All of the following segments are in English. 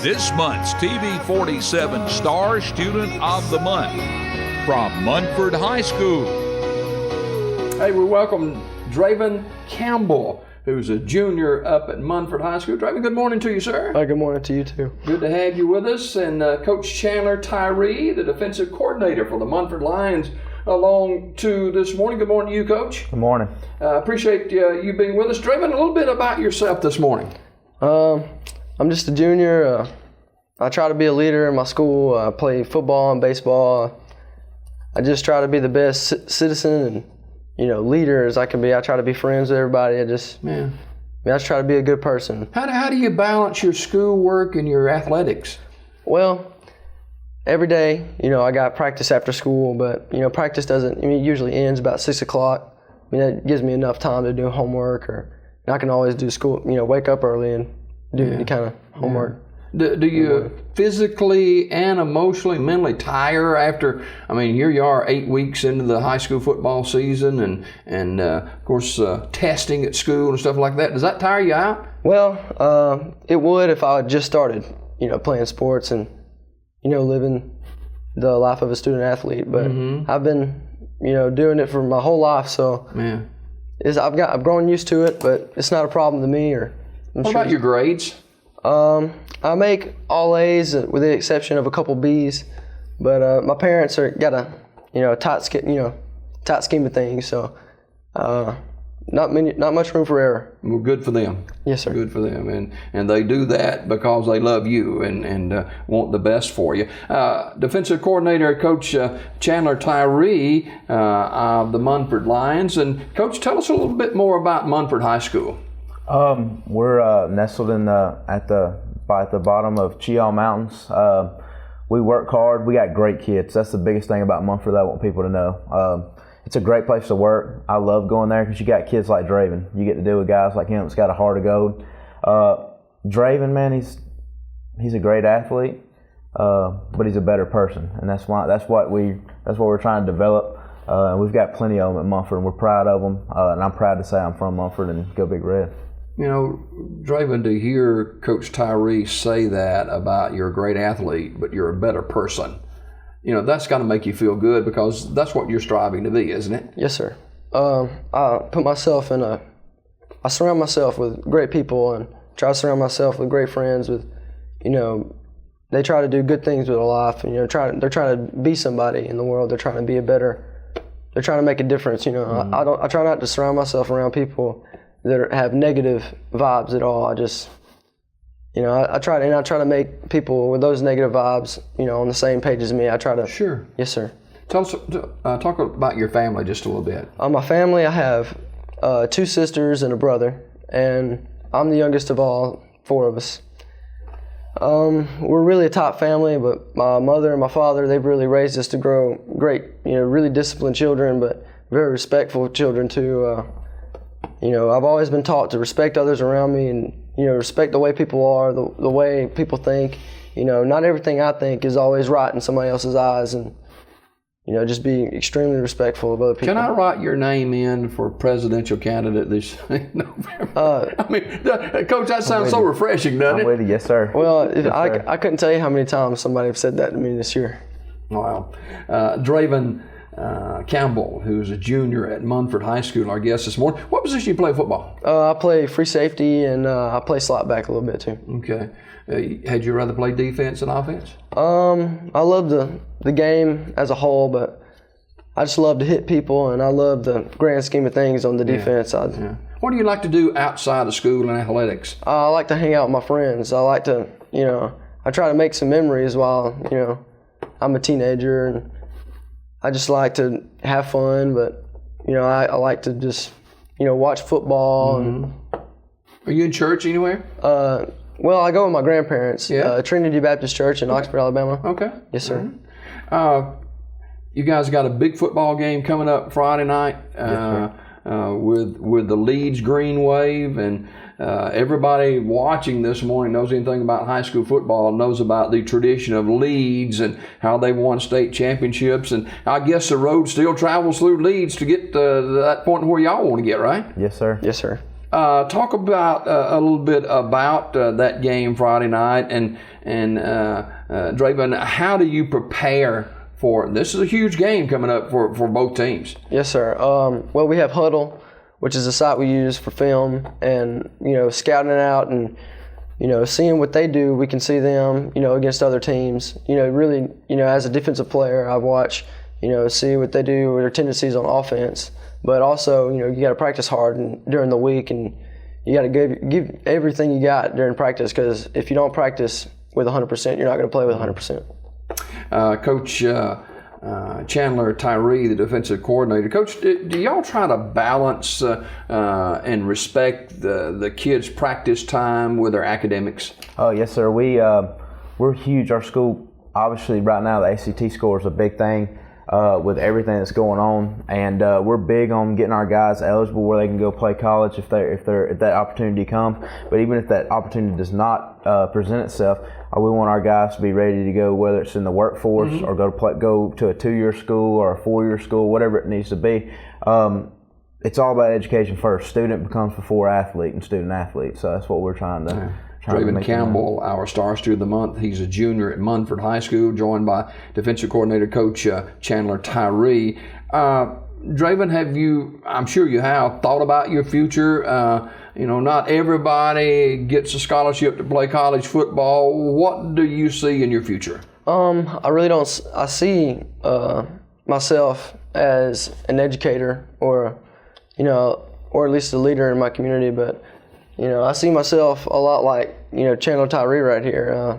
This month's TV 47 Star Student of the Month from Munford High School. Hey, we welcome Draven Campbell, who's a junior up at Munford High School. Draven, good morning to you, sir. Good morning to you, too. Good to have you with us. And Coach Chandler Tyree, the defensive coordinator for the Munford Lions, along to this morning. Good morning to you, Coach. Good morning. Appreciate you being with us. Draven, a little bit about yourself this morning. I'm just a junior. I try to be a leader in my school. I play football and baseball. I just try to be the best citizen and, leader as I can be. I try to be friends with everybody. I just try to be a good person. How do you balance your schoolwork and your athletics? Well, every day, I got practice after school, but, practice doesn't, it usually ends about 6 o'clock. That gives me enough time to do homework, or I can always do school, wake up early and do any kind of homework. Do you physically and emotionally, mentally tire after, here you are 8 weeks into the high school football season and of course testing at school and stuff like that. Does that tire you out? Well, it would if I had just started, playing sports and, living the life of a student athlete. But I've been, doing it for my whole life, so I've grown used to it, but it's not a problem to me. What about your grades? I make all A's with the exception of a couple B's, but my parents got a tight scheme of things, so not much room for error. Well, good for them. Yes, sir. Good for them, and they do that because they love you and want the best for you. Defensive coordinator, Coach Chandler Tyree of the Munford Lions, and Coach, tell us a little bit more about Munford High School. We're nestled in at the bottom of Cheaw Mountains. We work hard. We got great kids. That's the biggest thing about Munford that I want people to know. It's a great place to work. I love going there because you got kids like Draven. You get to deal with guys like him that's got a heart of gold. Draven, man, he's a great athlete, but he's a better person, and that's what we're trying to develop. And we've got plenty of them at Munford, and we're proud of them. And I'm proud to say I'm from Munford and go Big Red. Draven, to hear Coach Tyree say that about you're a great athlete, but you're a better person, that's got to make you feel good because that's what you're striving to be, isn't it? Yes, sir. I surround myself with great people and try to surround myself with great friends with, they try to do good things with their life and, they're trying to be somebody in the world. They're trying to make a difference, I try not to surround myself around people that have negative vibes at all. I just, I try to make people with those negative vibes, on the same page as me. I try to. Sure. Yes, sir. Tell us, talk about your family just a little bit. My family, I have 2 sisters and a brother, and I'm the youngest of all 4 of us. We're really a top family, but my mother and my father, they've really raised us to grow great, really disciplined children, but very respectful children too. I've always been taught to respect others around me and, respect the way people are, the way people think. Not everything I think is always right in somebody else's eyes, and, just be extremely respectful of other people. Can I write your name in for presidential candidate this November? Coach, that sounds so refreshing, doesn't it? I'm with you, yes, sir. Well, yes, sir. I couldn't tell you how many times somebody have said that to me this year. Wow. Draven Campbell, who's a junior at Munford High School, our guest this morning. What position do you play football? I play free safety and I play slot back a little bit too. Okay. Had you rather play defense than offense? I love the game as a whole, but I just love to hit people, and I love the grand scheme of things on the defense side. Yeah. What do you like to do outside of school and athletics? I like to hang out with my friends. I like to, I try to make some memories while, I'm a teenager, and I just like to have fun, but, I like to just, watch football. And, are you in church anywhere? Well, I go with my grandparents. Yeah. Trinity Baptist Church in Oxford, Alabama. Okay. Yes, sir. You guys got a big football game coming up Friday night with the Leeds Green Wave, and everybody watching this morning knows anything about high school football, knows about the tradition of Leeds and how they won state championships, and I guess the road still travels through Leeds to get to that point where y'all want to get, right? Yes, sir. Yes, sir. Talk about a little bit about that game Friday night, and Draven, how do you prepare for this? Is a huge game coming up for both teams. Yes, sir. Well, we have Huddle, which is a site we use for film, and scouting it out and seeing what they do. We can see them, against other teams. Really, as a defensive player, I watch, see what they do, what their tendencies on offense. But also, you got to practice hard during the week, and you got to give everything you got during practice, because if you don't practice with 100%, you're not going to play with 100%. Coach Chandler Tyree, the defensive coordinator. Coach, do y'all try to balance and respect the kids' practice time with their academics? Oh, yes, sir. We're huge. Our school, obviously, right now, the ACT score is a big thing. With everything that's going on, and we're big on getting our guys eligible where they can go play college if that opportunity comes. But even if that opportunity does not present itself, we want our guys to be ready to go, whether it's in the workforce or go to a 2-year school or a 4-year school, whatever it needs to be. It's all about education first. Student becomes before athlete and student athlete. So that's what we're trying to. Draven Campbell, our Star Student of the Month. He's a junior at Munford High School, joined by defensive coordinator Coach Chandler Tyree. Draven, have you, I'm sure you have, thought about your future? Not everybody gets a scholarship to play college football. What do you see in your future? I really don't. I see myself as an educator, or at least a leader in my community, but I see myself a lot like, Chandler Tyree right here.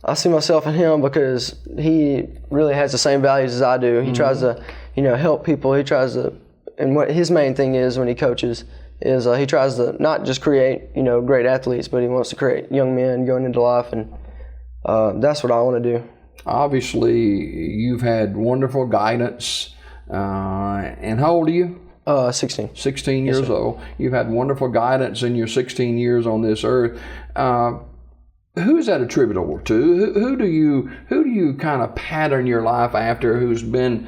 I see myself in him because he really has the same values as I do. He tries to, help people. He tries to, and what his main thing is when he coaches is he tries to not just create, great athletes, but he wants to create young men going into life, and that's what I want to do. Obviously, you've had wonderful guidance. And how old are you? 16. 16 years old. You've had wonderful guidance in your 16 years on this earth. Who is that attributable to? Who do you kind of pattern your life after? Who's been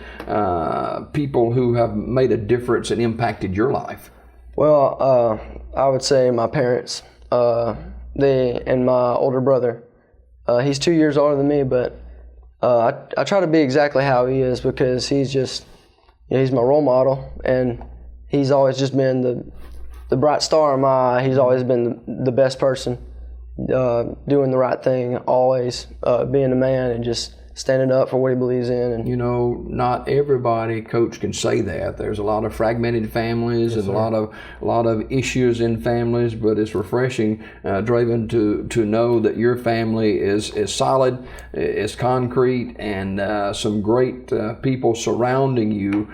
people who have made a difference and impacted your life? Well, I would say my parents, and my older brother. He's 2 years older than me, but I try to be exactly how he is, because he's just. He's my role model, and he's always just been the bright star in my eye. He's always been the best person, doing the right thing, always being a man and just standing up for what he believes in. And not everybody, Coach, can say that. There's a lot of fragmented families, and a lot of issues in families, but it's refreshing, Draven, to know that your family is solid, is concrete, and some great people surrounding you.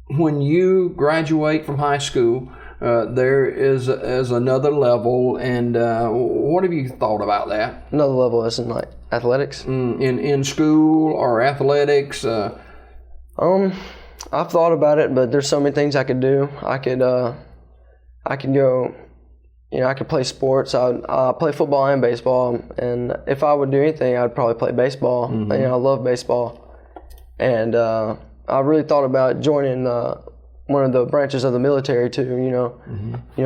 When you graduate from high school, there is another level, and what have you thought about that? Another level isn't like athletics? In school or athletics? I've thought about it, but there's so many things I could do. I could go, I could play sports. I play football and baseball, and if I would do anything, I'd probably play baseball. I love baseball, and I really thought about joining one of the branches of the military too.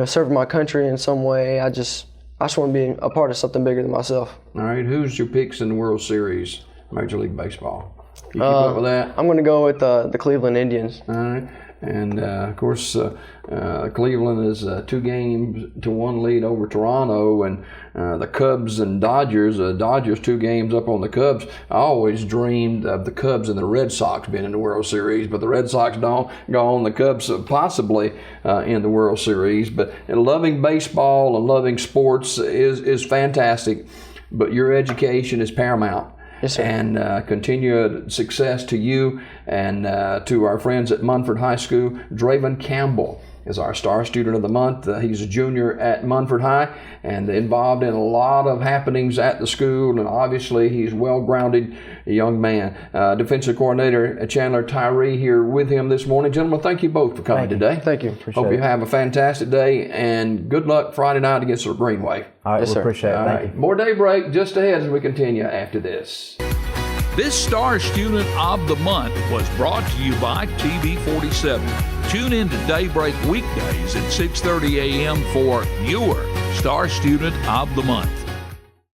Serving my country in some way. I just want to be a part of something bigger than myself. All right, who's your picks in the World Series, Major League Baseball? You keep up with that? I'm going to go with the Cleveland Indians. All right, and of course, Cleveland is 2-1 lead over Toronto, and the Cubs and Dodgers. Dodgers 2 games up on the Cubs. I always dreamed of the Cubs and the Red Sox being in the World Series, but the Red Sox don't go on. The Cubs possibly in the World Series. But loving baseball and loving sports is fantastic, but your education is paramount. Yes, sir. And continued success to you and to our friends at Munford High School. Draven Campbell is our Star Student of the Month. He's a junior at Munford High and involved in a lot of happenings at the school, and obviously he's well-grounded young man. Defensive coordinator Chandler Tyree here with him this morning. Gentlemen, thank you both for coming today. Thank you. Hope you have a fantastic day, and good luck Friday night against the Green Wave. All right, Yes, we sir. appreciate it. Thank you. More Daybreak just ahead as we continue after this. This Star Student of the Month was brought to you by TV47. Tune in to Daybreak weekdays at 6:30 a.m. for your Star Student of the Month.